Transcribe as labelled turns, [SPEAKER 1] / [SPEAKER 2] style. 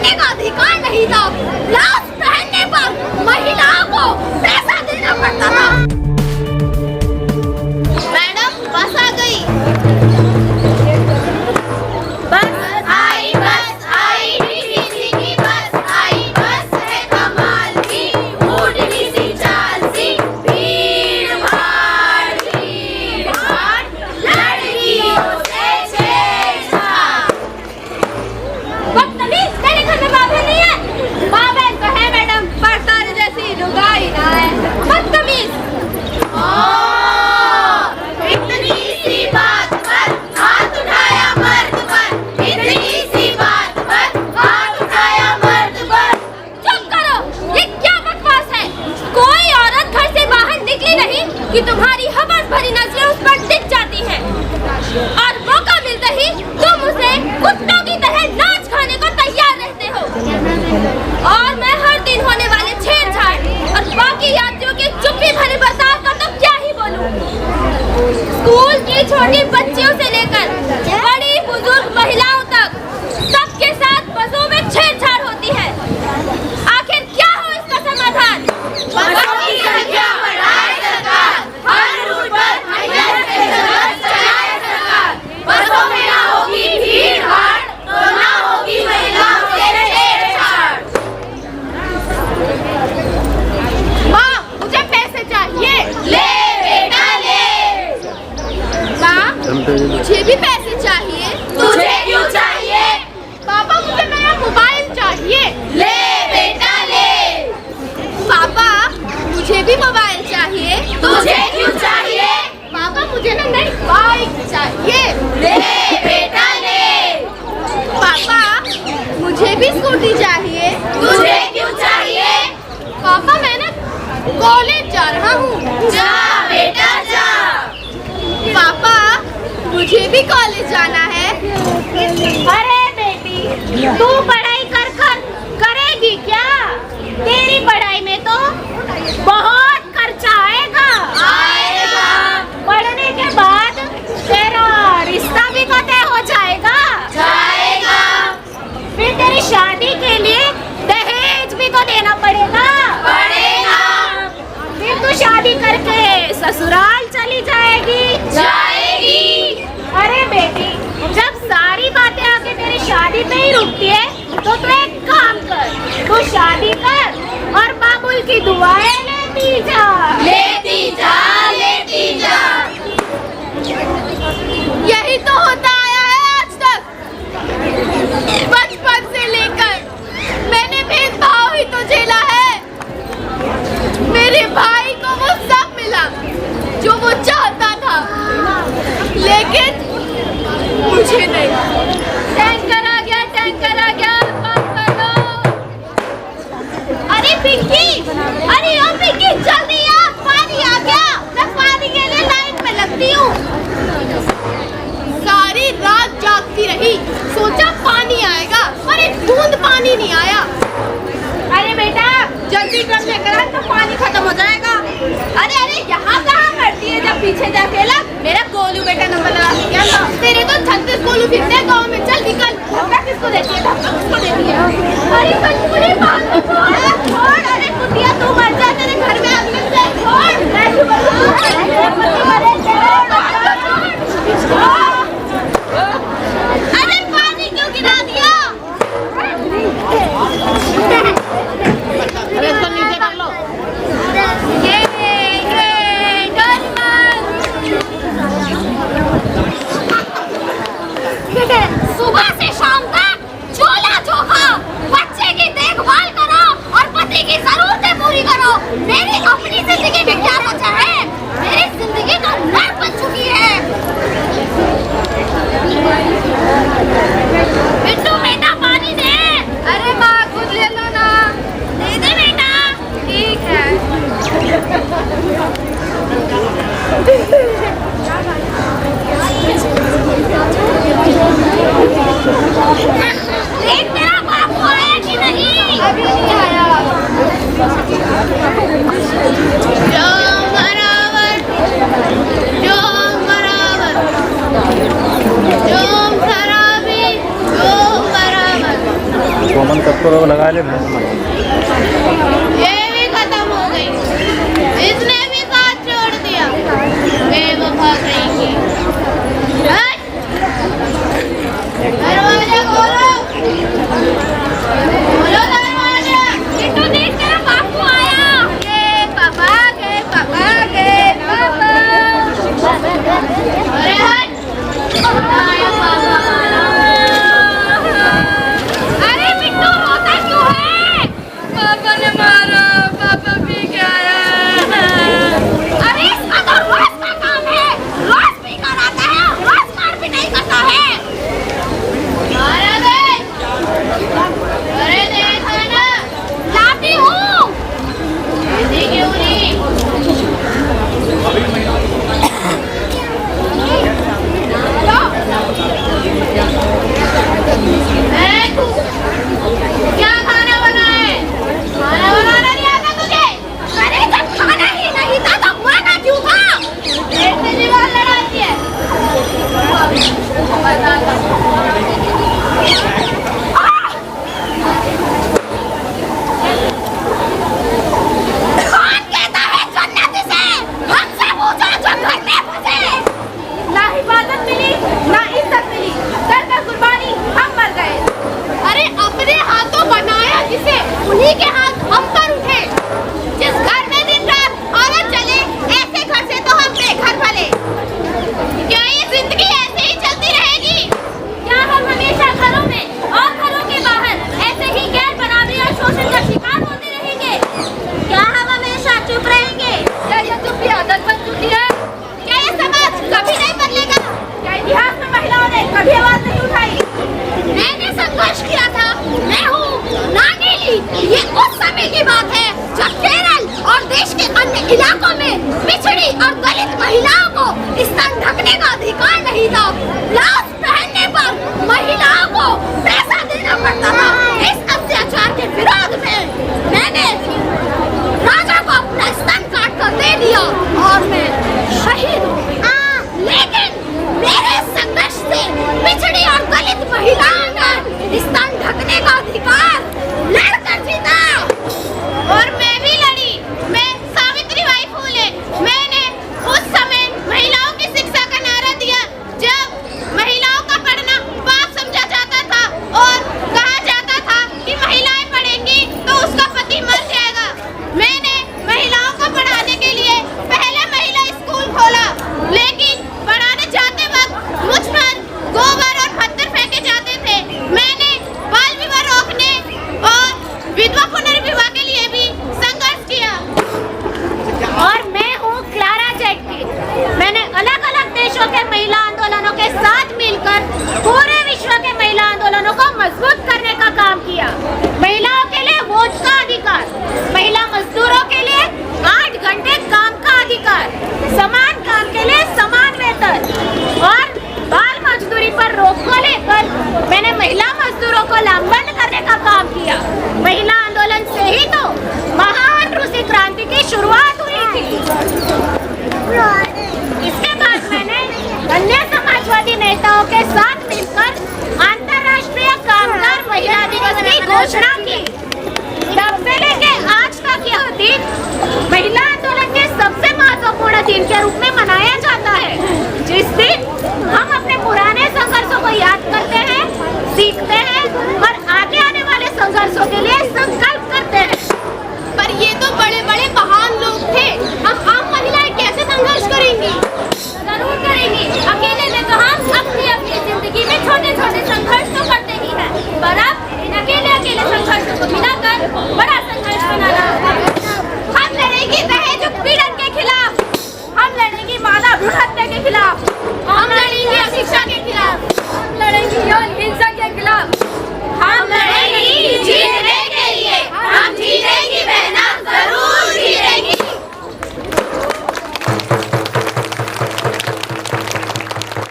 [SPEAKER 1] पढ़ने का अधिकार नहीं था। ब्लाउज पहनने पर महिलाओं को पैसा देना पड़ता था। मैडम बस आ गई। बस आई टीटीसी की बस आई, बस है कमाल की, उड़नी सी चाल सी, भीड़ भाड़ लड़कियों से छेड़छाड़। बदतमीज, तेरे घर में बाबा नहीं है? बाबा तो है मैडम, पर तारे जैसी लुगाई ना है। बदतमीज। इतनी सी बात पर हाथ उठाया मर्द पर, इतनी सी बात पर हाथ उठाया मर्द पर। चुप करो, ये क्या बकवास है? कोई औरत घर से बाहर निकली नहीं कि तुम्हारी हवस भरी नजरें उस पर टिक जाती हैं, और मौका मिलते ही तुम उसे कुत्तों की तरह नाच खाने को तैयार रहते हो। और मैं हर दिन होने वाले छेड़छाड़ और बाकी यात्रियों के चुप्पी भरे बर्ताव का तो क्या ही बोलूं। स्कूल की छोटी बच्चियों से लेकर बड़ी बुजुर्ग महिलाओं तक सबके साथ बसों में छेड़छाड़ होती है। आखिर क्या हो इसका समाधान? बसों की संख्या बढ़ाए सरकार, हर रूट पर महिला बस चलाए सरकार। बसों में ना होगी भीड़ भाड़, तो ना होगी महिलाओं से छेड़छाड़। माँ, मुझे पैसे चाहिए। ले बेटा ले। माँ, मुझे भी पैसे चाहिए। तुझे क्यों चाहिए? पापा, मुझे नया मोबाइल चाहिए। ले बेटा ले। पापा, मुझे भी मोबाइल चाहिए। तुझे क्यों चाहिए? पापा, मुझे ना नई बाइक चाहिए। ले बेटा ले। पापा, मुझे भी स्कूटी चाहिए। तुझे क्यों चाहिए? पापा, मैं ना कॉलेज जा रहा हूँ। जा बेटा जा। पापा, मुझे भी कॉलेज जाना है। अरे बेटी, तू पढ़ाई कर करेगी क्या? तेरी पढ़ाई में तो बहुत खर्चा आएगा। पढ़ने के बाद तेरा रिश्ता भी तो तय हो जाएगा। फिर तेरी शादी के लिए दहेज भी तो देना पड़ेगा। फिर तू शादी करके ससुराल चली जाएगी। अरे बेटी, जब सारी बातें आके तेरी शादी पे ही रुकती है, तो तू एक काम कर, तू शादी कर और बाबुल की दुआएं लेती जा। यही तो होता आया है आज तक। बचपन से लेकर मैंने भेदभाव ही तो झेला है। मेरे भाई को वो सब मिला जो वो चाहता था, लेकिन मुझे नहीं। टैंकर आ गया, बंद कर दो। अरे पिंकी, अरे ओ पिंकी, जल्दी आ, पानी आ गया। मैं पानी के लिए लाइन में लगती हूँ। सारी रात जागती रही, सोचा पानी आएगा, पर एक बूंद पानी नहीं आया। अरे बेटा, जल्दी ड्रम लेकर आ, तो पानी खत्म हो जाएगा। अरे यहाँ कहाँ करती है? जब पीछे जाके लग, मेरा गोलू बेटा नंबर लगा के गया था। तेरे तो 36 गोलू फिरते हैं गाँव में। चल निकल। धक्का किसको देती है? किसको देती है? अरे कल पूरी बात को छोड़। अरे कुटिया, तू मर जा, तेरे घर में आदमी से छोड़। मैं क्यों मरूं? अरे पानी क्यों गिरा दिया? अरे इसको नीचे कर लो। ये डर मत। सुबह से शाम तक चूल्हा चौका, बच्चे की देखभाल करो और पति की जरूरतें पूरी करो।
[SPEAKER 2] मन कत्तो लगा ले।
[SPEAKER 1] ये भी खत्म हो गई, इसने भी साथ छोड़ दिया, बेवफा कहीं। दरवाजा खोलो, खोलो दरवाजा। बिट्टू देख तेरा बापू आया। के पापा, के पापा, के पापा। अरे हट, आया पापा वाला। अरे बिट्टू रोता क्यों है? पापा ने मारा, पापा पी के आया। अरे इसका तो रोज का काम है, रोज पी कर आता है, रोज मार भी नहीं करता है। मारा दे, अरे देखा ना, लाती हूँ। ऐसी क्यों नहीं? क्या खाना बना है? खाना बनाना नहीं आता तुझे? अरे जब खाना ही नहीं था तो खाना क्यों था? पेट में दीवार लड़ाती है। कौन कहता है जन्नत से? हमसे पूछो जो घर में फंसे। ना हिफाजत मिली, ना इज्जत मिली, कर कर कुर्बानी हम मर गए। अरे अपने हाथों बनाया जिसे, उन्हीं के हाथ हम पर उठे। जिस घर में दिन रात औरत चले, ऐसे घर से तो हम बेघर भले। क्या ये जिंदगी ऐसे ही चलती रहेगी? क्या हम हमेशा घरों में और घरों के बाहर ऐसे ही गैर बराबरी और शोषण का शिकार होते रहेंगे? क्या हम हमेशा चुप रहेंगे? क्या ये चुप की आदत बन चुकी है? क्या ये समाज कभी नहीं बदलेगा? क्या इतिहास में महिलाओं ने कभी आवाज नहीं उठाई? मैंने संघर्ष किया था, मैं हूँ नानीली। ये उस समय की बात है जब केरल और देश के अन्य इलाकों में पिछड़ी और दलित महिलाओं को स्तन ढकने का अधिकार नहीं था। ब्लाउज पहनने पर महिलाओं को पैसा देना पड़ता था। इस अत्याचार के विरोध में मैंने राजा को अपना स्तन काट कर दे दिया और मैं शहीद हो गई। लेकिन मेरे संघर्ष से पिछड़ी और दलित महिलाओं ने स्तन ढकने का अधिकार लड़कर जीता। और मैं भी लड़ी। मैं सावित्रीबाई फुले। मैंने उस समय महिलाओं की शिक्षा का नारा दिया जब महिलाओं का पढ़ना पाप समझा जाता था और कहा जाता था कि महिलाएं पढ़ेंगी तो उसका पति मर जाएगा। मैंने महिलाओं को पढ़ाने के लिए पहले महिला स्कूल खोला, लेकिन पढ़ाने जाते वक्त मुझ पर गोबर और पत्थर फेंके जाते थे। मैंने बाल विवाह रोकने और विधवा पुनर्विवाह के लिए भी संघर्ष किया। और मैं हूँ क्लारा जेटली। मैंने अलग अलग देशों के महिला आंदोलनों के साथ मिलकर पूरे विश्व के महिला आंदोलनों को मजबूत करने का काम किया। महिलाओं के लिए वोट का अधिकार, महिला मजदूरों के लिए 8 घंटे काम का अधिकार, समान काम के लिए समान वेतन और बाल मजदूरी पर रोक को लेकर मैंने महिला मजदूरों को लामबंद करने का काम किया। महिला आंदोलन से ही तो महान रूसी क्रांति की शुरुआत हुई थी। इसके बाद मैंने अन्य समाजवादी नेताओं के साथ मिलकर अंतर्राष्ट्रीय कामगार महिला दिवस की घोषणा की। तब से लेके आज तक यह दिन महिला आंदोलन के सबसे महत्वपूर्ण दिन के रूप में मनाया जाता है, जिस दिन हम